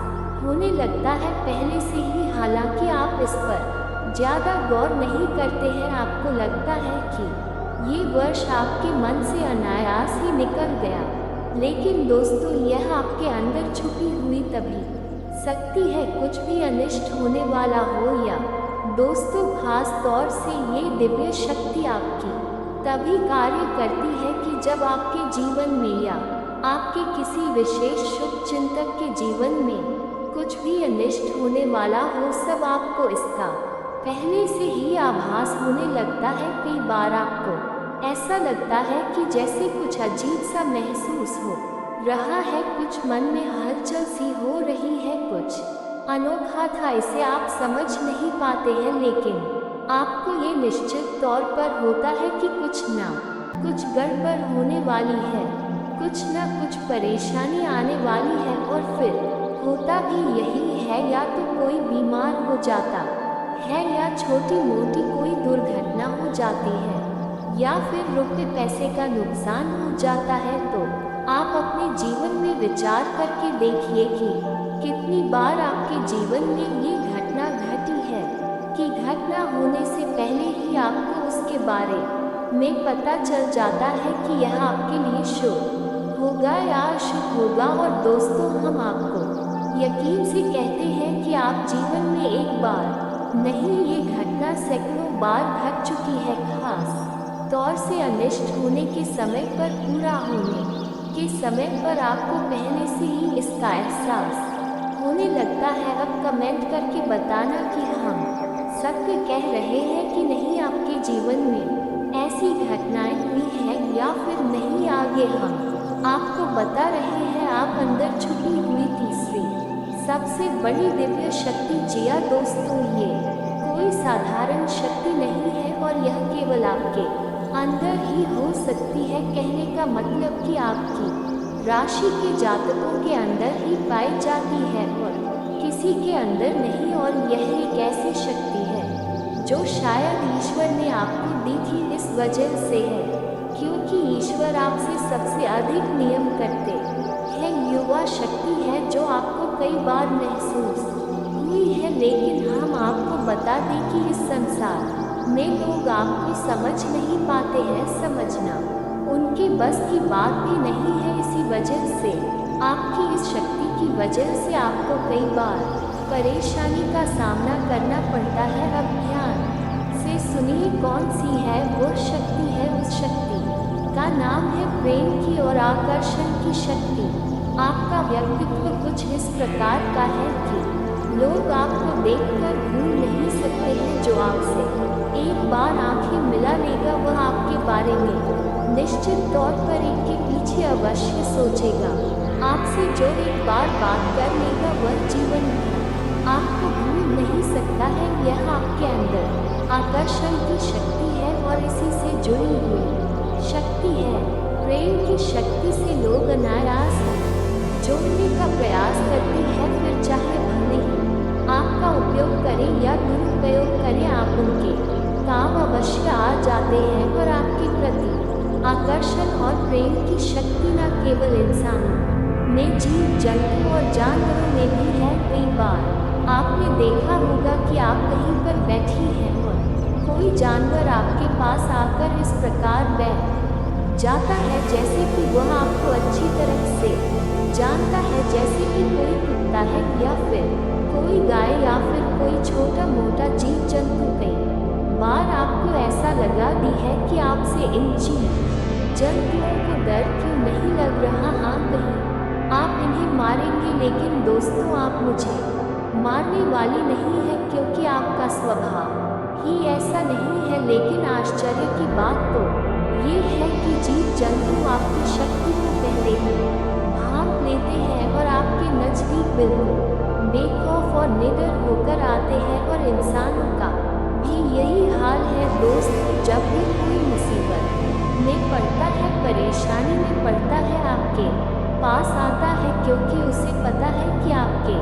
होने लगता है पहले से ही, हालांकि आप इस पर ज़्यादा गौर नहीं करते हैं। आपको लगता है कि ये वर्ष आपके मन से अनायास ही निकल गया, लेकिन दोस्तों यह आपके अंदर छुपी हुई तभी शक्ति है। कुछ भी अनिष्ट होने वाला हो या दोस्तों खास तौर से ये दिव्य शक्ति आपकी तभी कार्य करती है कि जब आपके जीवन में या आपके किसी विशेष शुभ चिंतक के जीवन में कुछ भी अनिष्ट होने वाला हो। सब आपको इसका पहले से ही आभास होने लगता है। कई बार आपको ऐसा लगता है कि जैसे कुछ अजीब सा महसूस हो रहा है, कुछ मन में हलचल सी हो रही है, कुछ अनोखा था, इसे आप समझ नहीं पाते हैं, लेकिन आपको ये निश्चित तौर पर होता है कि कुछ गड़बड़ होने वाली है, कुछ न कुछ परेशानी आने वाली है। और फिर होता भी यही है, या तो कोई बीमार हो जाता है या छोटी मोटी कोई दुर्घटना हो जाती है या फिर रुपए पैसे का नुकसान हो जाता है। तो आप अपने जीवन में विचार करके देखिए कि कितनी बार आपके जीवन में ये घटना घटी है कि घटना होने से पहले ही आपको उसके बारे में पता चल जाता है कि यह आपके लिए शुभ होगा या अशुभ होगा। और दोस्तों, हम आपको यकीन से कहते हैं कि आप जीवन में एक बार नहीं ये घटना घटना सैकड़ों बार घट चुकी है, खास तौर से अनिष्ट होने के समय पर, पूरा होने के समय पर आपको पहले से ही इसका एहसास होने लगता है। अब कमेंट करके बताना कि हम सत्य कह रहे हैं कि नहीं, आपके जीवन में ऐसी घटनाएं हुई हैं या फिर नहीं। आगे हम आपको बता रहे हैं आप अंदर छुपी हुई तीसरी सबसे बड़ी दिव्य शक्ति जिया दोस्तों, ये कोई साधारण शक्ति नहीं है और यह केवल आपके अंदर ही हो सकती है। कहने का मतलब कि आपकी राशि के जातकों के अंदर ही पाई जाती है और किसी के अंदर नहीं। और यह एक ऐसी शक्ति है जो शायद ईश्वर ने आपको दी थी, इस वजह से है क्योंकि ईश्वर आपसे सबसे अधिक नियम करते हैं। युवा शक्ति है जो आपको कई बार महसूस हुई है, लेकिन हम आपको बता दें कि इस संसार में लोग आपको समझ नहीं पाते हैं। समझना उनके बस की बात भी नहीं है। इसी वजह से आपकी इस शक्ति की वजह से आपको कई बार परेशानी का सामना करना पड़ता है। अब ध्यान से सुनिए कौन सी है वो शक्ति है। उस शक्ति का नाम है प्रेम की और आकर्षण की शक्ति। आपका व्यक्तित्व कुछ इस प्रकार का है कि लोग आपको देखकर भूल नहीं सकते हैं। जो आपसे एक बार आंखें मिला लेगा वह आपके बारे में निश्चित तौर पर एक के पीछे अवश्य सोचेगा। आपसे जो एक बार बात कर लेगा वह जीवन भर आपको भूल नहीं सकता है। यह आपके अंदर आकर्षण की शक्ति है और इसी से जुड़ी हुई शक्ति है। प्रेम की शक्ति से लोग अनायास जोड़ने का प्रयास करते हैं, फिर चाहे भले ही आपका उपयोग करें या दुरुपयोग करें, आप उनके काम अवश्य आ जाते हैं। और आपके प्रति आकर्षण और प्रेम की शक्ति न केवल इंसानों में, जीव जंतु और जानवरों में भी है। कई बार आपने देखा होगा कि आप कहीं पर बैठी हैं और कोई जानवर आपके पास आकर इस प्रकार बैठ जाता है जैसे कि वह आपको अच्छी तरह से जानता है, जैसे कि कोई कुत्ता है या फिर कोई गाय या फिर कोई छोटा मोटा जीव जंतु। कई बार आपको ऐसा लगा दी है कि आपसे इन जीव जंतुओं को डर क्यों नहीं लग रहा। हाँ, कहीं आप इन्हें मारेंगे, लेकिन दोस्तों आप मुझे मारने वाली नहीं है क्योंकि आपका स्वभाव ही ऐसा नहीं है। लेकिन आश्चर्य की बात तो ये है कि जीव जंतु आपकी शक्ति को पहले ही भांप लेते हैं और आपके नजदीक बिल्कुल बेखौफ और निडर होकर आते हैं। और इंसानों का भी यही हाल है दोस्त, जब भी कोई मुसीबत में पड़ता है, परेशानी में पड़ता है, आपके पास आता है क्योंकि उसे पता है कि आपके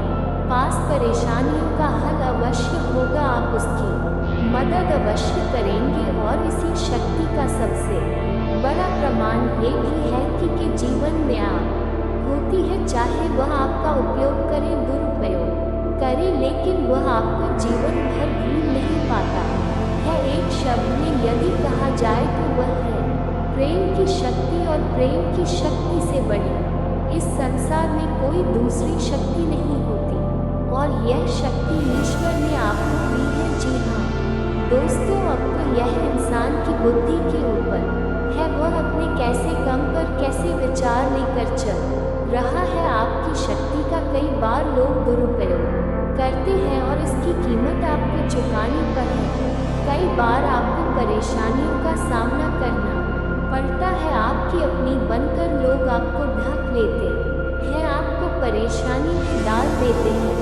पास परेशानियों का हल अवश्य होगा। आप उसकी मदद अवश्य करेंगे। और इसी शक्ति का सबसे बड़ा प्रमाण ये भी है कि जीवन में आप होती है, चाहे वह आपका उपयोग करे, दुरुपयोग करे, लेकिन वह आपको जीवन भर भूल नहीं पाता है। एक शब्द में यदि कहा जाए तो वह है प्रेम की शक्ति। और प्रेम की शक्ति से बड़ी इस संसार में कोई दूसरी शक्ति नहीं होती और यह शक्ति ईश्वर ने आपको दी है। जी हाँ दोस्तों, अब तो यह इंसान की बुद्धि के ऊपर है, वह अपने कैसे कम पर कैसे विचार लेकर चल रहा है। आपकी शक्ति का कई बार लोग दुरुपयोग करते हैं और इसकी कीमत आपको चुकानी पर है। कई बार आपको परेशानियों का सामना करना पड़ता है, आपकी अपनी बनकर लोग आपको ढक लेते हैं, आपको परेशानी में डाल देते हैं।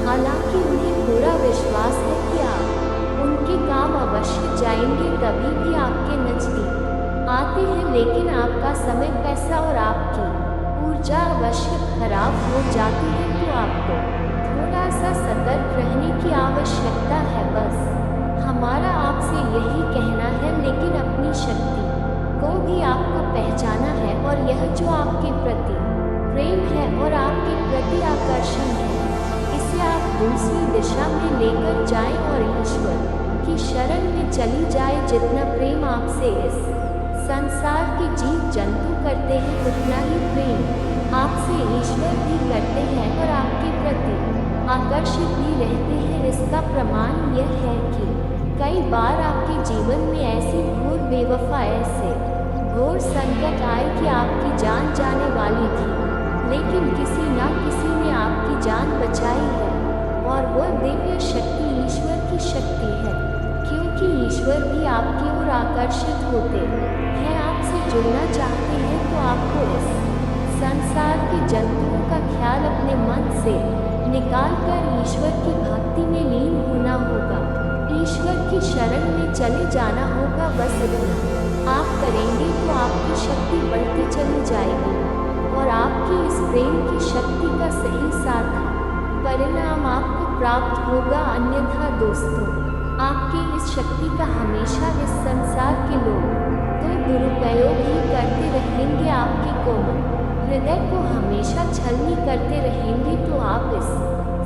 हालांकि उन्हें पूरा विश्वास है कि आप उनके काम अवश्य जाएंगे, तभी भी आपके नजदीक आते हैं, लेकिन आपका समय, पैसा और आपकी ऊर्जा अवश्य खराब हो जाती है। तो आपको थोड़ा सा सतर्क रहने की आवश्यकता है। बस हमारा आपसे यही कहना है, लेकिन अपनी शक्ति को भी आपको पहचाना है और यह जो आपके प्रति प्रेम है और आपके प्रति आकर्षण है, इसे आप दूसरी दिशा में लेकर जाएं और ईश्वर की शरण में चली जाए। जितना प्रेम आपसे इस संसार के जीव जंतु करते हैं, उतना ही प्रेम आपसे ईश्वर भी करते हैं और आपके प्रति आकर्षित भी रहते हैं। इसका प्रमाण यह है कि कई बार आपके जीवन में ऐसी घोर बेवफा ऐसे घोर संकट आए कि आपकी जान जाने वाली थी, लेकिन किसी न किसी ने आपकी जान बचाई है। और वह दिव्य शक्ति ईश्वर की शक्ति है, क्योंकि ईश्वर भी आपकी ओर आकर्षित होते हैं। आपसे जुड़ना चाहते हैं तो आपको इस संसार के जंतुओं का ख्याल अपने मन से निकालकर ईश्वर की भक्ति में लीन होना होगा। ईश्वर की शरण में चले जाना होगा। बस इतना आप करेंगे तो आपकी शक्ति बढ़ती चली जाएगी और आपकी इस प्रेम की शक्ति का सही साथ परिणाम आपको प्राप्त होगा। अन्यथा दोस्तों, आपकी इस शक्ति का हमेशा इस संसार के लोग तो दुरुपयोग ही करते रहेंगे। आपके कोमल हृदय को हमेशा छलनी करते रहेंगे। तो आप इस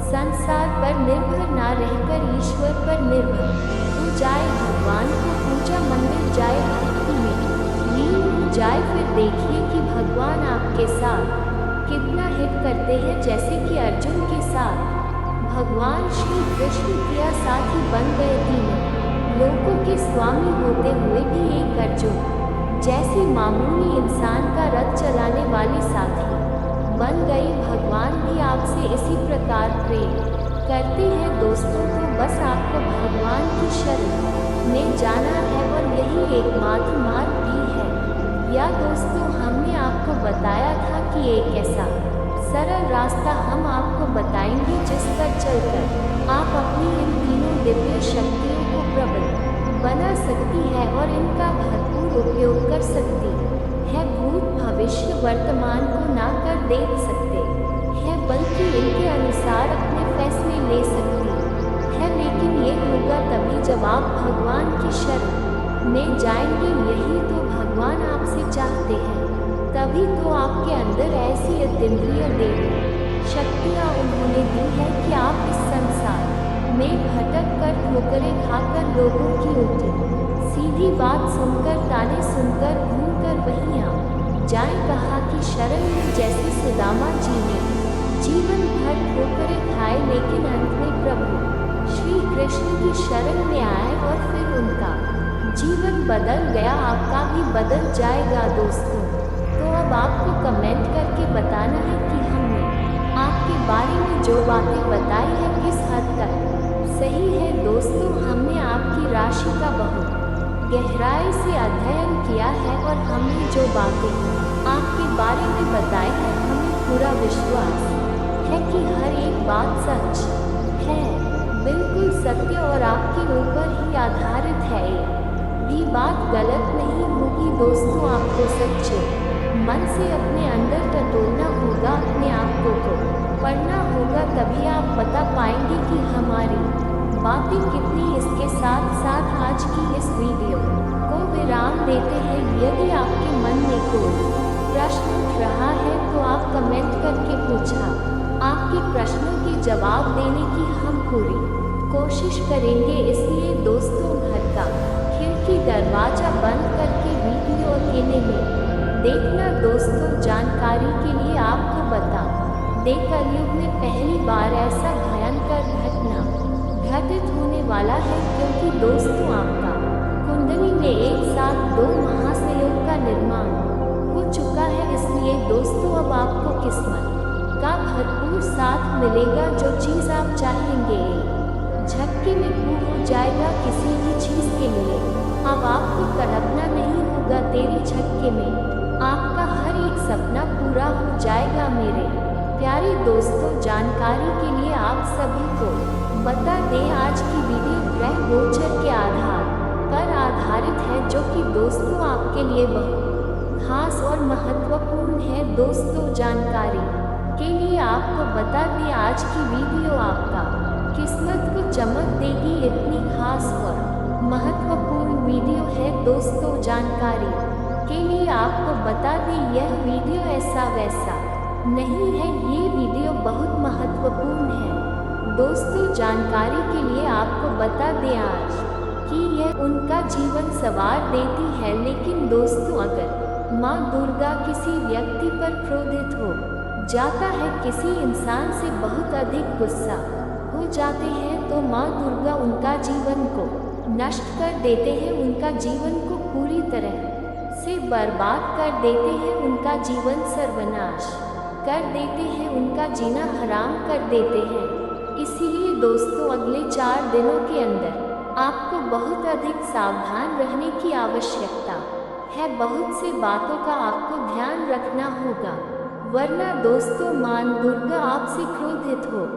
संसार पर निर्भर ना रहकर ईश्वर पर निर्भर हो जाए, भगवान को पूजा मंदिर जाए, भक्ति में लीन हो जाए। फिर देखिए कि भगवान आपके साथ कितना हित करते हैं। जैसे कि अर्जुन के साथ भगवान श्री कृष्ण प्रिय साथी बन गए। तीनों लोकों के स्वामी होते हुए भी एक अर्जुन जैसे मामूली इंसान का रथ चलाने वाली साथी बन गई। भगवान भी आपसे इसी प्रकार प्रेम करते हैं दोस्तों। तो बस आपको भगवान की शरण में जाना है और यही एकमात्र मार्ग भी है। या दोस्तों, हमने आपको बताया था कि एक ऐसा सरल रास्ता हम आपको बताएंगे जिस पर चलकर आप अपनी इन तीनों दिव्य शक्तियों को प्रबल बना सकती है और इनका भरपूर उपयोग कर सकती है। भूत भविष्य वर्तमान को ना कर देख सकते हैं, बल्कि इनके अनुसार अपने फैसले ले सकती है। लेकिन ये होगा तभी जब आप भगवान की शरण में जाएंगे। यही तो भगवान आपसे चाहते हैं। तभी तो आपके अंदर ऐसी अतीन्द्रिय देवी शक्तियाँ उन्होंने दी है कि आप इस संसार में भटक कर ठोकरें खाकर लोगों की उल्टी सीधी बात सुनकर ताने सुनकर घूमकर वहीं आ जाए। कहा कि शरण में जैसे सुदामा जी ने जीवन भर ठोकरें खाए, लेकिन अंत में प्रभु श्री कृष्ण की शरण में आए और फिर उनका जीवन बदल गया। आपका भी बदल जाएगा दोस्तों। तो अब आपको कमेंट करके बताना है कि हमने आपके बारे में जो बातें बताई है किस हद तक सही है। दोस्तों, हमने आपकी राशि का बहुत गहराई से अध्ययन किया है और हमने जो बातें आपके बारे में बताई है, हमें पूरा विश्वास है कि हर एक बात सच है, बिल्कुल सत्य और आपके ऊपर ही आधारित है। एक भी बात गलत नहीं होगी दोस्तों। आपको सच्चे मन से अपने अंदर टटोलना होगा, अपने आप को पढ़ना होगा, तभी आप बता पाएंगे कि हमारी बातें कितनी। इसके साथ साथ आज की इस वीडियो को विराम देते हैं। यदि आपके मन में कोई प्रश्न उठ रहा है तो आप कमेंट करके पूछा। आपके प्रश्नों के जवाब देने की हम पूरी कोशिश करेंगे। इसलिए दोस्तों, घर का खिड़की दरवाजा बंद करके वीडियो अकेले में देखना। दोस्तों, जानकारी के लिए आपको बता दें, कलयुग में पहली बार ऐसा भयंकर घटना घटित होने वाला है, क्योंकि दोस्तों आपका कुंडली में एक साथ 2 महासयोग का निर्माण हो चुका है। इसलिए दोस्तों, अब आपको किस्मत का भरपूर साथ मिलेगा। जो चीज़ आप चाहेंगे झटके में पूर्ण हो जाएगा। किसी भी चीज़ के लिए अब आपको तड़पना नहीं होगा। तेरे झटके में आपका हर एक सपना पूरा हो जाएगा। मेरे प्यारे दोस्तों, जानकारी के लिए आप सभी को बता दें, आज की वीडियो ग्रह गोचर के आधार पर आधारित है, जो कि दोस्तों आपके लिए बहुत खास और महत्वपूर्ण है। दोस्तों, जानकारी के लिए आपको बता दें, आज की वीडियो आपका किस्मत को चमक देगी। इतनी खास और महत्वपूर्ण वीडियो है दोस्तों। जानकारी के लिए आपको बता दें, यह वीडियो ऐसा वैसा नहीं है, ये वीडियो बहुत महत्वपूर्ण है दोस्तों। जानकारी के लिए आपको बता दें आज कि यह उनका जीवन संवार देती है। लेकिन दोस्तों, अगर माँ दुर्गा किसी व्यक्ति पर क्रोधित हो जाता है, किसी इंसान से बहुत अधिक गुस्सा हो जाते हैं, तो माँ दुर्गा उनका जीवन को नष्ट कर देते हैं, उनका जीवन को पूरी तरह से बर्बाद कर देते हैं, उनका जीवन सर्वनाश कर देते हैं, उनका जीना हराम कर देते हैं। इसीलिए दोस्तों अगले 4 दिनों के अंदर आपको बहुत अधिक सावधान रहने की आवश्यकता है। बहुत से बातों का आपको ध्यान रखना होगा, वरना दोस्तों मां दुर्गा आपसे क्रोधित हो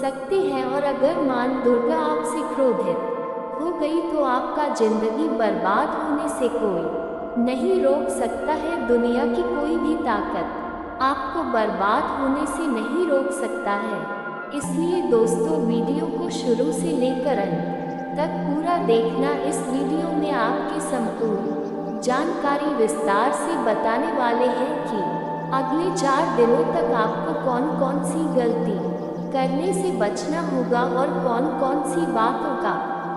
सकती है, और अगर मां दुर्गा आपसे क्रोधित हो गई तो आपका जिंदगी बर्बाद होने से कोई नहीं रोक सकता है। दुनिया की कोई भी ताकत आपको बर्बाद होने से नहीं रोक सकता है। इसलिए दोस्तों वीडियो को शुरू से लेकर अंत तक पूरा देखना। इस वीडियो में आपकी संपूर्ण जानकारी विस्तार से बताने वाले हैं कि अगले 4 दिनों तक आपको कौन कौन सी गलती करने से बचना होगा और कौन कौन सी बातों का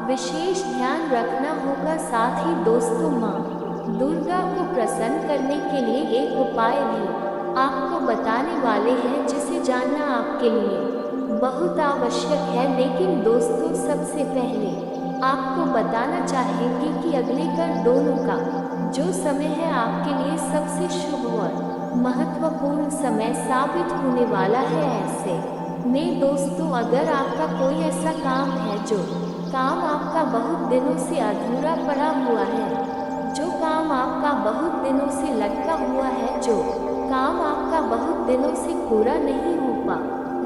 विशेष ध्यान रखना होगा। साथ ही दोस्तों मां दुर्गा को प्रसन्न करने के लिए एक उपाय भी आपको बताने वाले हैं, जिसे जानना आपके लिए बहुत आवश्यक है। लेकिन दोस्तों सबसे पहले आपको बताना चाहेंगे कि अगले कर दोनों का जो समय है आपके लिए सबसे शुभ और महत्वपूर्ण समय साबित होने वाला है। ऐसे में दोस्तों अगर आपका कोई ऐसा काम है जो काम आपका बहुत दिनों से अधूरा पड़ा हुआ है, जो काम आपका बहुत दिनों से लटका हुआ है, जो काम आपका बहुत दिनों से पूरा नहीं हो पा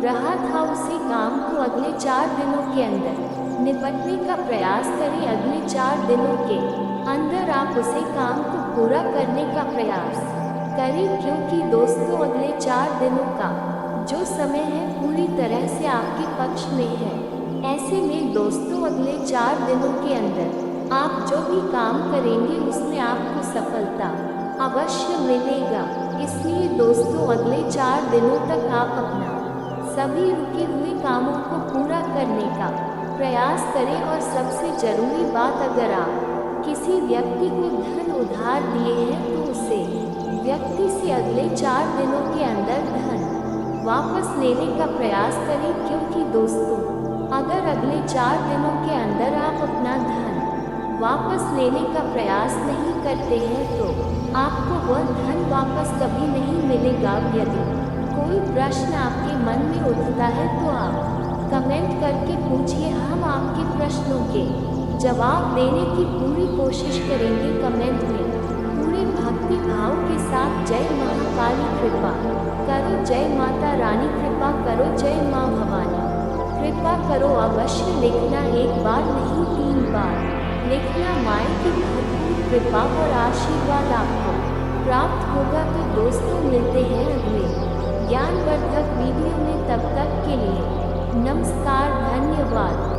रहा था, उसी काम को अगले 4 दिनों के अंदर निपटने का प्रयास करें। अगले 4 दिनों के अंदर आप उसे काम को पूरा करने का प्रयास करें, क्योंकि दोस्तों अगले 4 दिनों का जो समय है पूरी तरह से आपके पक्ष में है। ऐसे में दोस्तों अगले 4 दिनों के अंदर आप जो भी काम करेंगे उसमें आपको सफलता अवश्य मिलेगा। इसलिए दोस्तों अगले 4 दिनों तक आप अपना सभी रुके हुए कामों को पूरा करने का प्रयास करें। और सबसे जरूरी बात, अगर आप किसी व्यक्ति को धन उधार दिए हैं तो उसे व्यक्ति से अगले 4 दिनों के अंदर धन वापस लेने का प्रयास करें, क्योंकि दोस्तों अगर अगले 4 दिनों के अंदर आप अपना धन वापस लेने का प्रयास नहीं करते हैं तो आपको वह धन वापस कभी नहीं मिलेगा। यदि कोई प्रश्न आपके मन में उठता है तो आप कमेंट करके पूछिए, हम आपके प्रश्नों के जवाब देने की पूरी कोशिश करेंगे। कमेंट में पूरे भक्ति भाव के साथ जय महाकाली कृपा करो, जय माता रानी कृपा करो, जय माँ भवानी कृपा करो अवश्य लिखना। एक बार नहीं 3 बार लिखना। माँ की भरपूर कृपा और आशीर्वाद आपको प्राप्त होगा। तो दोस्तों मिलते हैं अगले ज्ञानवर्धक वीडियो में, तब तक के लिए नमस्कार, धन्यवाद।